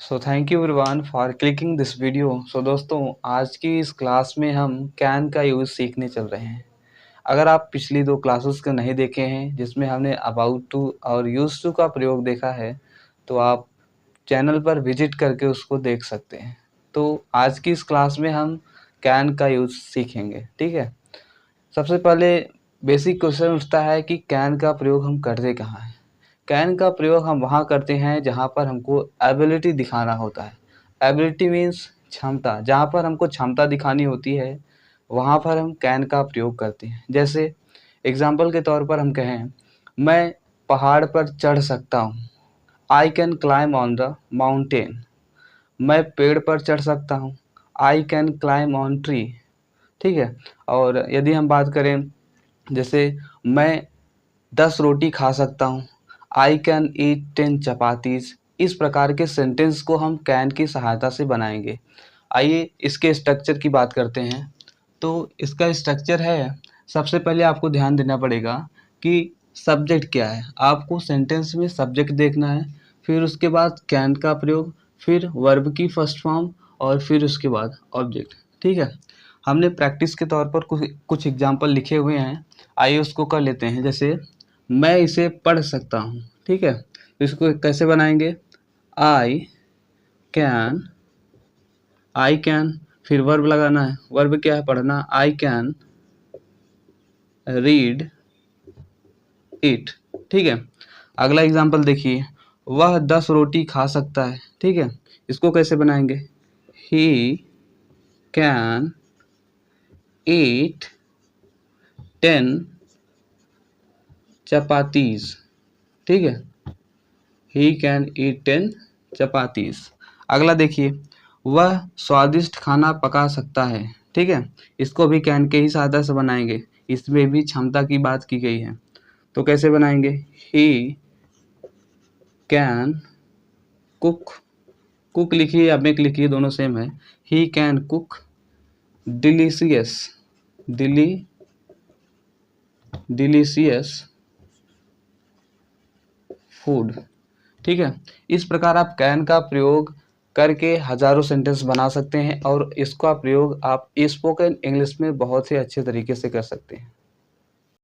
So thank you everyone for clicking this video. So दोस्तों, आज की इस क्लास में हम कैन का यूज़ सीखने चल रहे हैं। अगर आप पिछली 2 क्लासेस को नहीं देखे हैं जिसमें हमने अबाउट टू और यूज्ड टू का प्रयोग देखा है, तो आप चैनल पर विजिट करके उसको देख सकते हैं। तो आज की इस क्लास में हम कैन का यूज़ सीखेंगे, ठीक है। सबसे पहले बेसिक क्वेश्चन उठता है कि कैन का प्रयोग हम करते कहाँ हैं। कैन का प्रयोग हम वहाँ करते हैं जहाँ पर हमको एबिलिटी दिखाना होता है। एबिलिटी मीन्स क्षमता, जहाँ पर हमको क्षमता दिखानी होती है वहाँ पर हम कैन का प्रयोग करते हैं। जैसे एग्जाम्पल के तौर पर हम कहें, मैं पहाड़ पर चढ़ सकता हूँ, I can climb on the mountain. मैं पेड़ पर चढ़ सकता हूँ, I can climb on tree, ठीक है। और यदि हम बात करें, जैसे मैं 10 रोटी खा सकता हूँ, आई कैन ईट 10 चपातीस। इस प्रकार के सेंटेंस को हम कैन की सहायता से बनाएंगे। आइए इसके स्ट्रक्चर की बात करते हैं। तो इसका स्ट्रक्चर है, सबसे पहले आपको ध्यान देना पड़ेगा कि सब्जेक्ट क्या है। आपको सेंटेंस में सब्जेक्ट देखना है, फिर उसके बाद कैन का प्रयोग, फिर वर्ब की फर्स्ट फॉर्म और फिर उसके बाद ऑब्जेक्ट, ठीक है। हमने प्रैक्टिस के तौर पर कुछ एग्जाम्पल लिखे हुए हैं, आइए उसको कर लेते हैं। जैसे मैं इसे पढ़ सकता हूँ, ठीक है। तो इसको कैसे बनाएंगे, आई कैन, फिर वर्ब लगाना है। वर्ब क्या है, पढ़ना, आई कैन रीड इट, ठीक है। अगला एग्जाम्पल देखिए, वह 10 रोटी खा सकता है, ठीक है। इसको कैसे बनाएंगे, ही कैन ईट 10 चपातीस, ठीक है। He can eat 10 chapatis. अगला देखिए, वह स्वादिष्ट खाना पका सकता है, ठीक है। इसको भी कैन के ही सहायता से बनाएंगे, इसमें भी क्षमता की बात की गई है। तो कैसे बनाएंगे, ही कैन कुक, कुक लिखिए या मेक लिखिए, दोनों सेम है। He can cook delicious delicious food, ठीक है। इस प्रकार आप कैन का प्रयोग करके हजारों सेंटेंस बना सकते हैं और इसका प्रयोग आप स्पोकन इंग्लिश में बहुत ही अच्छे तरीके से कर सकते हैं।